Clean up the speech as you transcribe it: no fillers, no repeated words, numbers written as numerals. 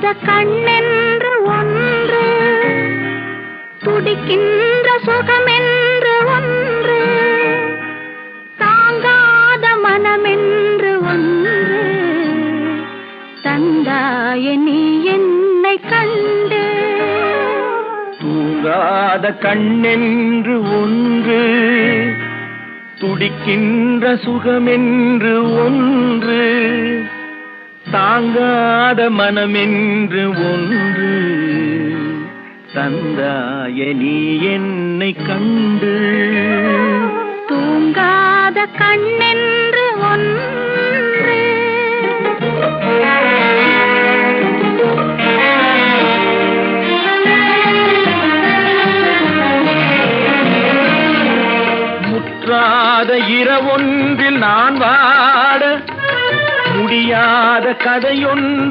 கண்ணென்று ஒன்று, துடிக்கின்ற சுகமென்று ஒன்று, தாங்காத மனமென்று ஒன்று, தந்தாய நீ என்னை கண்டு. தூங்காத கண்ணென்று ஒன்று, துடிக்கின்ற சுகமென்று ஒன்று, தாங்காத மனமென்று ஒன்று, தந்தாய நீ என்னை கண்டு. தூங்காத கண்ணென்று ஒன்று. முற்றாத இரவொன்றில் நான் வாட, முடியாத கதையொன்று